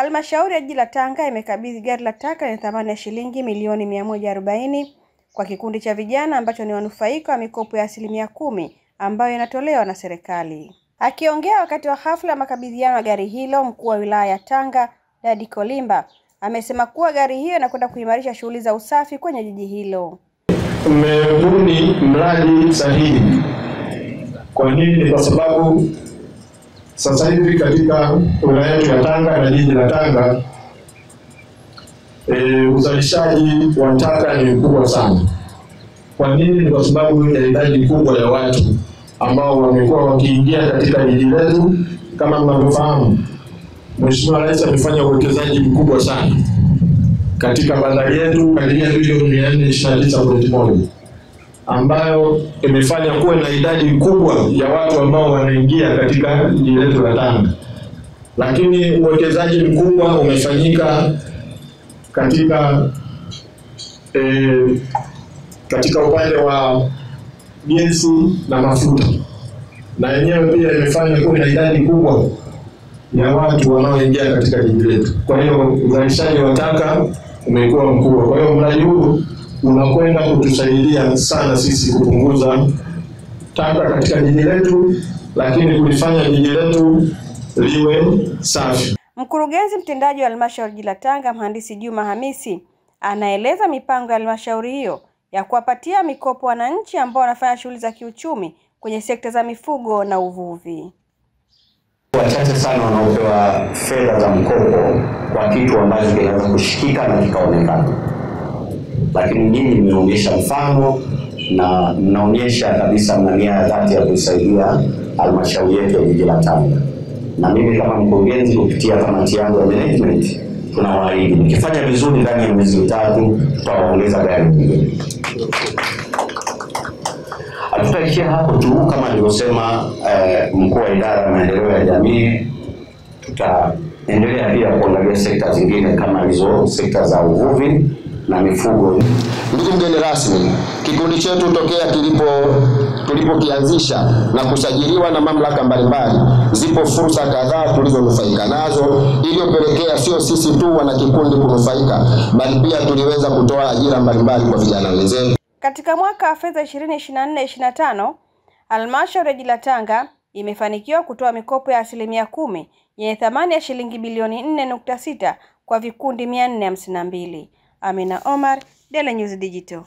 Halmashauri ya jiji la Tanga imekabidhi gari la taka lenye thamani ya shilingi milioni 140 kwa kikundi cha vijana ambacho ni wanufaika wa mikopo ya 10% ambayo inatolewa na serikali. Akiongea wakati wa hafla ya makabidhiano ya gari hilo, mkuu wa wilaya ya Tanga, Dadi Kolimba, amesema kuwa gari hiyo inakwenda kuimarisha shughuli za usafi kwenye jiji hilo. Tumebuni mradi sahihi. Kwa nini? Kwa sababu sasa hivi katika wilaya yetu ya Tanga na jiji la Tanga uzalishaji wa taka ni mkubwa sana. Kwa nini? Kwa sababu ya idadi kubwa ya watu ambao wamekuwa wakiingia katika jiji letu. Kama mnavyofahamu, Mheshimiwa Rais amefanya uwekezaji mkubwa sana katika bandari yetu karibia bilioni 429.1 ambayo imefanya kuwe na idadi kubwa ya watu ambao wanaingia katika jiji letu la Tanga. Lakini uwekezaji mkubwa umefanyika katika upande wa gesi na mafuta, na yenyewe pia imefanya kuwe na idadi kubwa ya watu wanaoingia katika jiji letu. Kwa hiyo uzalishaji wa taka umekuwa mkubwa. Kwa hiyo mradi huu unakwenda kutusaidia sana sisi kupunguza taka katika jiji letu, lakini kulifanya jiji letu liwe safi. Mkurugenzi mtendaji wa halmashauri jiji la Tanga, Mhandisi Juma Hamisi, anaeleza mipango ya halmashauri hiyo ya kuwapatia mikopo wananchi ambao wanafanya shughuli za kiuchumi kwenye sekta za mifugo na uvuvi. Wachache sana wanaopewa fedha za mkopo kwa kitu ambacho kinaweza kushikika na kikaonekana. Lakini nyinyi mmeonyesha mfano na mnaonyesha kabisa mna nia ya dhati ya kusaidia halmashauri yetu ya jiji la Tanga. Na mimi kama mkurugenzi kupitia kamati yangu ya management tunawaahidi mkifanya vizuri ndani ya miezi mitatu tutawaongeza gari nyingine. Hatutaishia hapo tu, kama nilivyosema mkuu wa idara ya maendeleo ya jamii, tutaendelea pia kuangalia sekta zingine kama hizo sekta za uvuvi na mifugo. Ndugu mgeni rasmi, kikundi chetu tokea tulipokianzisha na kusajiliwa na mamlaka mbalimbali, zipo fursa kadhaa tulizonufaika nazo, iliyopelekea sio sisi tu wana kikundi kunufaika, bali pia tuliweza kutoa ajira mbalimbali kwa vijana wenzetu. Katika mwaka wa fedha 2024/25, halmashauri ya jiji la Tanga imefanikiwa kutoa mikopo ya 10% yenye thamani ya shilingi bilioni 4.6 kwa vikundi 452. Amina Omar, Daily News Digital.